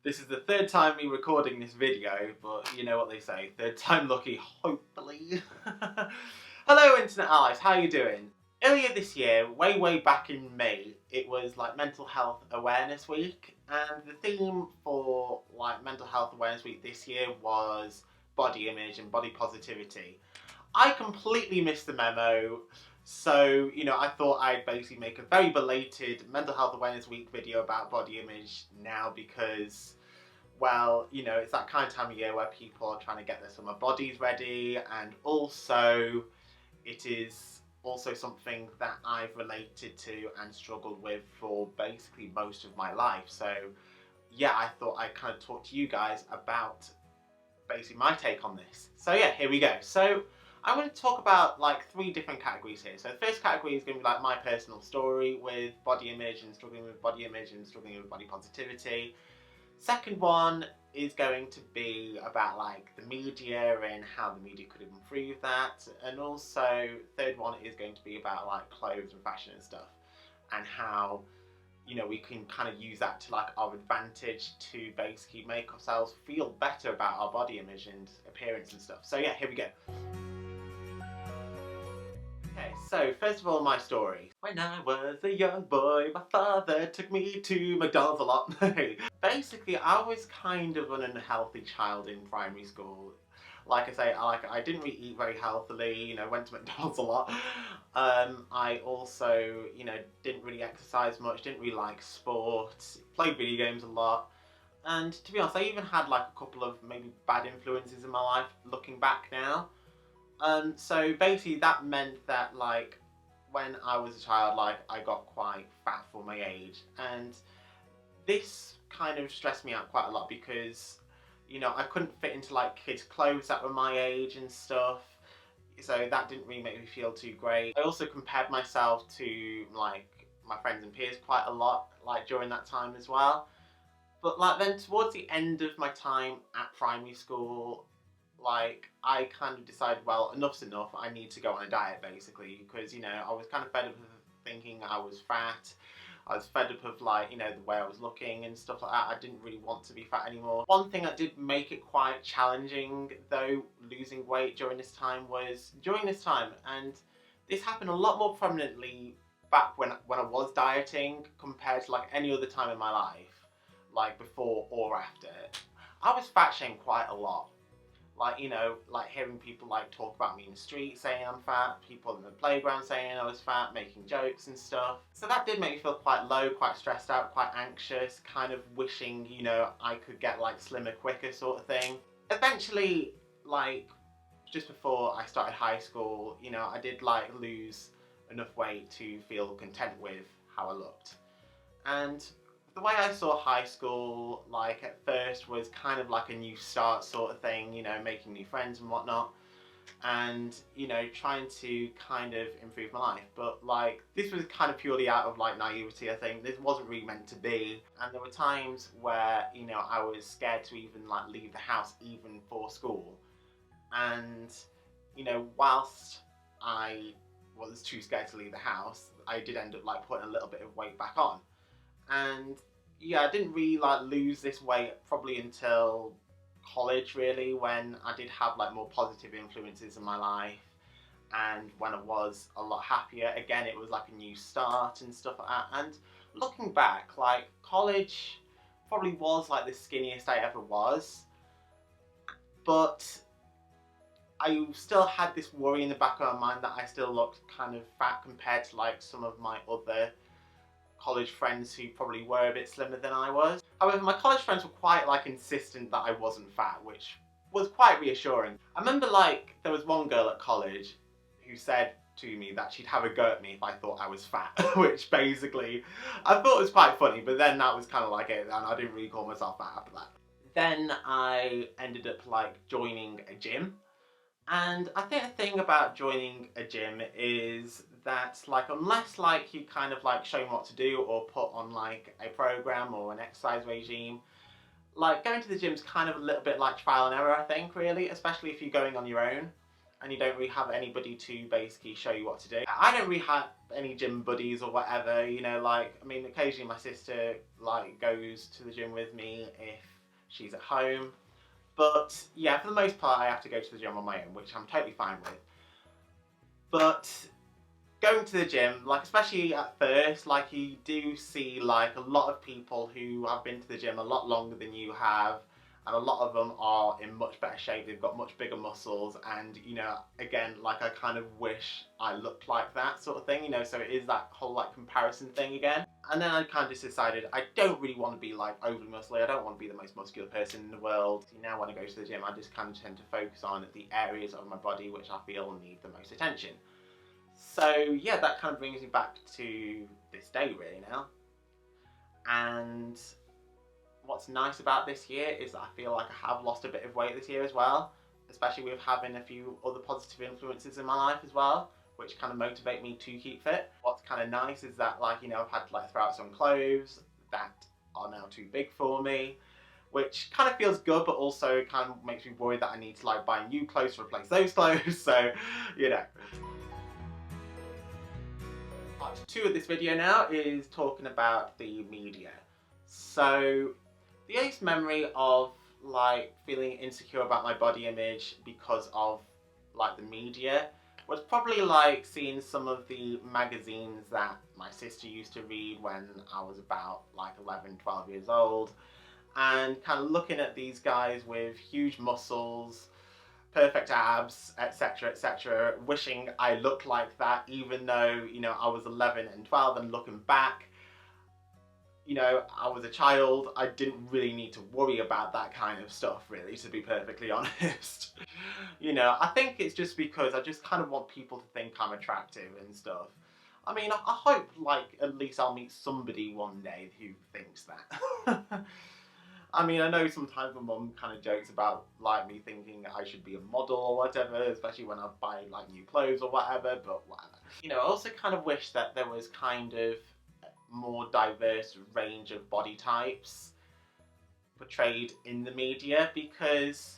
This is the third time me recording this video, but you know what they say, third time lucky, hopefully. Hello Internet Allies, how you doing? Earlier this year, way back in May, it was like Mental Health Awareness Week, and the theme for like Mental Health Awareness Week this year was body image and body positivity. I completely missed the memo, so, I thought I'd basically make a very belated Mental Health Awareness Week video about body image now because, well, it's that kind of time of year where people are trying to get their summer bodies ready, and also it is also something that I've related to and struggled with for basically most of my life. So, yeah, I thought I'd kind of talk to you guys about basically my take on this. So, yeah, here we go. So, I'm going to talk about like 3 different categories here. So the first category is going to be like my personal story with body image and struggling with body image and struggling with body positivity. Second one is going to be about like the media and how the media could improve that. And also third one is going to be about like clothes and fashion and stuff, and how we can kind of use that to like our advantage to basically make ourselves feel better about our body image and appearance and stuff. So yeah, here we go. Okay, so first of all, my story. When I was a young boy, my father took me to McDonald's a lot. Basically, I was kind of an unhealthy child in primary school. Like I say, I didn't really eat very healthily, went to McDonald's a lot. I also, didn't really exercise much, didn't really like sports, played video games a lot. And to be honest, I even had like a couple of maybe bad influences in my life looking back now. So basically that meant that like when I was a child, like I got quite fat for my age, and this kind of stressed me out quite a lot because I couldn't fit into like kids' clothes that were my age and stuff, so that didn't really make me feel too great. I also compared myself to like my friends and peers quite a lot like during that time as well. But like then towards the end of my time at primary school, like I kind of decided, well, enough's enough, I need to go on a diet basically, because I was kind of fed up of thinking I was fat. I was fed up of like, the way I was looking and stuff like that. I didn't really want to be fat anymore. One thing that did make it quite challenging though, losing weight during this time, and this happened a lot more prominently back when I was dieting compared to like any other time in my life, like before or after. I was fat shamed quite a lot. Like, like hearing people like talk about me in the street saying I'm fat, people in the playground saying I was fat, making jokes and stuff. So that did make me feel quite low, quite stressed out, quite anxious, kind of wishing, I could get like slimmer quicker sort of thing. Eventually, like just before I started high school, I did like lose enough weight to feel content with how I looked. And the way I saw high school, like at first, was kind of like a new start sort of thing, making new friends and whatnot, and trying to kind of improve my life. But like this was kind of purely out of like naivety. I think this wasn't really meant to be, and there were times where I was scared to even like leave the house even for school, and whilst I was too scared to leave the house, I did end up like putting a little bit of weight back on. And yeah, I didn't really like lose this weight probably until college really, when I did have like more positive influences in my life and when I was a lot happier. Again, it was like a new start and stuff like that. And looking back, like college probably was like the skinniest I ever was, but I still had this worry in the back of my mind that I still looked kind of fat compared to like some of my other college friends who probably were a bit slimmer than I was. However, my college friends were quite like insistent that I wasn't fat, which was quite reassuring. I remember like there was one girl at college who said to me that she'd have a go at me if I thought I was fat, which basically I thought was quite funny, but then that was kind of like it, and I didn't really call myself fat after that. Then I ended up like joining a gym. And I think the thing about joining a gym is that like unless like you kind of like show them what to do or put on like a program or an exercise regime, like going to the gym's kind of a little bit like trial and error, I think, really, especially if you're going on your own. and you don't really have anybody to basically show you what to do. I don't really have any gym buddies or whatever, you know, like, I mean, occasionally my sister, like, goes to the gym with me if she's at home. But, yeah, for the most part, I have to go to the gym on my own, which I'm totally fine with. But going to the gym, like, especially at first, like, you do see, like, a lot of people who have been to the gym a lot longer than you have, and a lot of them are in much better shape. They've got much bigger muscles, and, you know, again, like, I kind of wish I looked like that sort of thing, you know, so it is that whole, like, comparison thing again. And then I kind of just decided I don't really want to be, like, overly muscly. I don't want to be the most muscular person in the world. Now when I go to the gym, I just kind of tend to focus on the areas of my body which I feel need the most attention. So yeah, that kind of brings me back to this day really now. And what's nice about this year is that I feel like I have lost a bit of weight this year as well, especially with having a few other positive influences in my life as well, which kind of motivate me to keep fit. What's kind of nice is that, like, you know, I've had to, like, throw out some clothes that are now too big for me, which kind of feels good, but also kind of makes me worried that I need to, like, buy new clothes to replace those clothes, so, you know. Part 2 of this video now is talking about the media. So, the earliest memory of, like, feeling insecure about my body image because of, like, the media was probably, like, seeing some of the magazines that my sister used to read when I was about, like, 11, 12 years old, and kind of looking at these guys with huge muscles, perfect abs, etc, etc, wishing I looked like that, even though, you know, I was 11 and 12, and looking back, you know, I was a child, I didn't really need to worry about that kind of stuff, really, to be perfectly honest. You know, I think it's just because I just kind of want people to think I'm attractive and stuff. I mean, I hope, like, at least I'll meet somebody one day who thinks that. I mean, I know sometimes my mum kind of jokes about, like, me thinking I should be a model or whatever, especially when I buy, like, new clothes or whatever, but whatever. You know, I also kind of wish that there was kind of more diverse range of body types portrayed in the media, because,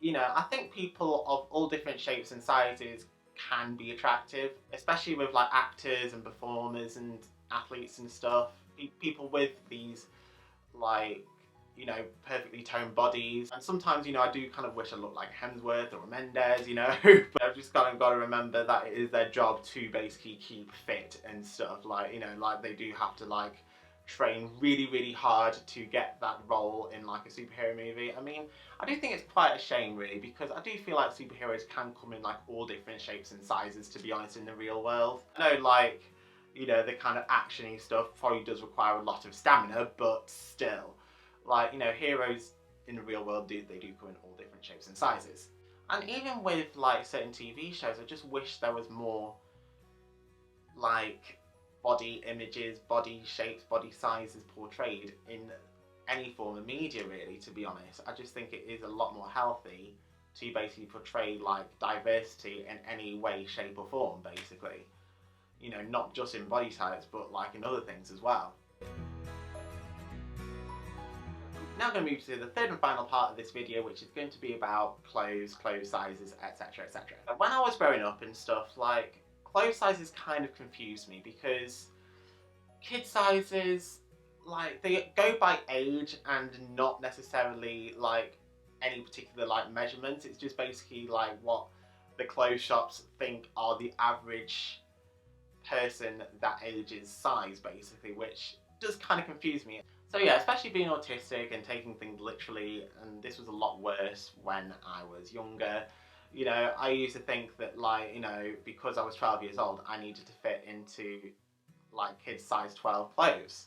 you know, I think people of all different shapes and sizes can be attractive, especially with, like, actors and performers and athletes and stuff. People with these, like, you know, perfectly toned bodies. And sometimes, you know, I do kind of wish I looked like Hemsworth or Mendes, you know. But I've just kind of got to remember that it is their job to basically keep fit and stuff. Like, you know, like, they do have to, like, train really, really hard to get that role in, like, a superhero movie. I mean, I do think it's quite a shame, really, because I do feel like superheroes can come in, like, all different shapes and sizes, to be honest, in the real world. I know, like, you know, the kind of action-y stuff probably does require a lot of stamina, but still. Like, you know, heroes in the real world, they do come in all different shapes and sizes. And even with, like, certain TV shows, I just wish there was more, like, body images, body shapes, body sizes portrayed in any form of media, really, to be honest. I just think it is a lot more healthy to basically portray, like, diversity in any way, shape or form, basically. You know, not just in body types, but, like, in other things as well. Now I'm going to move to the third and final part of this video, which is going to be about clothes, clothes sizes, etc, etc. When I was growing up and stuff, like, clothes sizes kind of confused me, because kid sizes, like, they go by age and not necessarily, like, any particular, like, measurements. It's just basically, like, what the clothes shops think are the average person that age's size, basically, which does kind of confuse me. So yeah, especially being autistic and taking things literally, and this was a lot worse when I was younger. You know, I used to think that, like, you know, because I was 12 years old, I needed to fit into, like, kids size 12 clothes,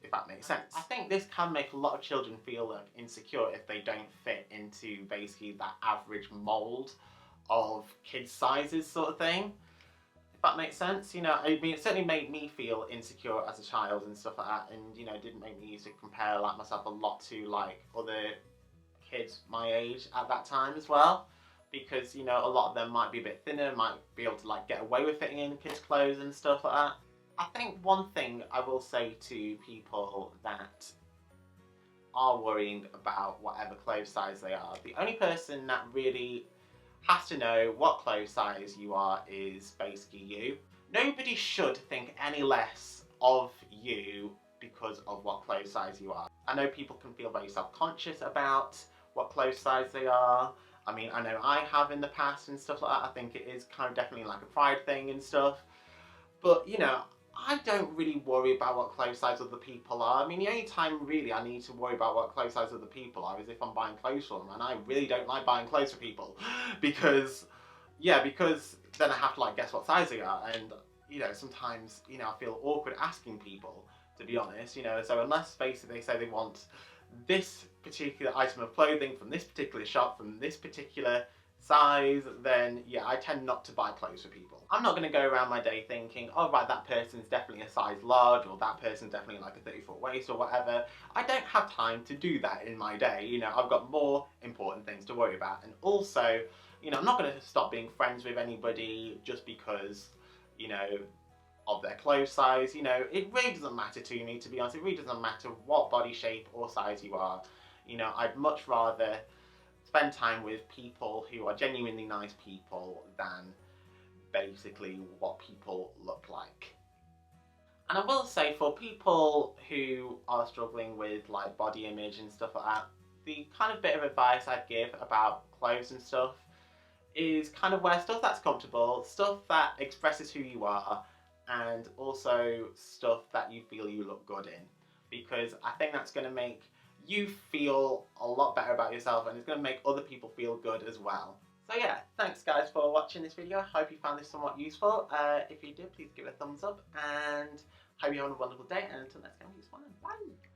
if that makes sense. I think this can make a lot of children feel, like, insecure if they don't fit into basically that average mould of kids sizes sort of thing. If that makes sense, you know, I mean, it certainly made me feel insecure as a child and stuff like that, and, you know, it didn't make me used to compare, like, myself a lot to, like, other kids my age at that time as well, because, you know, a lot of them might be a bit thinner, might be able to, like, get away with fitting in kids' clothes and stuff like that. I think one thing I will say to people that are worrying about whatever clothes size they are, the only person that really has to know what clothes size you are is basically you. Nobody should think any less of you because of what clothes size you are. I know people can feel very self-conscious about what clothes size they are. I mean, I know I have in the past and stuff like that. I think it is kind of definitely like a pride thing and stuff. But, you know, I don't really worry about what clothes size other people are. I mean, the only time really I need to worry about what clothes size other people are is if I'm buying clothes for them. And I really don't like buying clothes for people because, yeah, because then I have to like guess what size they are. And, you know, sometimes, you know, I feel awkward asking people, to be honest, you know. So unless basically they say they want this particular item of clothing from this particular shop, from this particular size, then yeah, I tend not to buy clothes for people. I'm not going to go around my day thinking, oh right, that person's definitely a size large, or that person's definitely like a 30-foot waist or whatever. I don't have time to do that in my day. You know, I've got more important things to worry about. And also, you know, I'm not going to stop being friends with anybody just because, you know, of their clothes size. You know, it really doesn't matter to me, to be honest. It really doesn't matter what body shape or size you are. You know, I'd much rather spend time with people who are genuinely nice people than basically what people look like. And I will say, for people who are struggling with like body image and stuff like that, the kind of bit of advice I'd give about clothes and stuff is kind of wear stuff that's comfortable, stuff that expresses who you are, and also stuff that you feel you look good in. Because I think that's going to make you feel a lot better about yourself, and it's going to make other people feel good as well. So yeah, thanks guys for watching this video. I hope you found this somewhat useful. If you did, please give it a thumbs up, and hope you have a wonderful day, and until next time, keep smiling. Bye!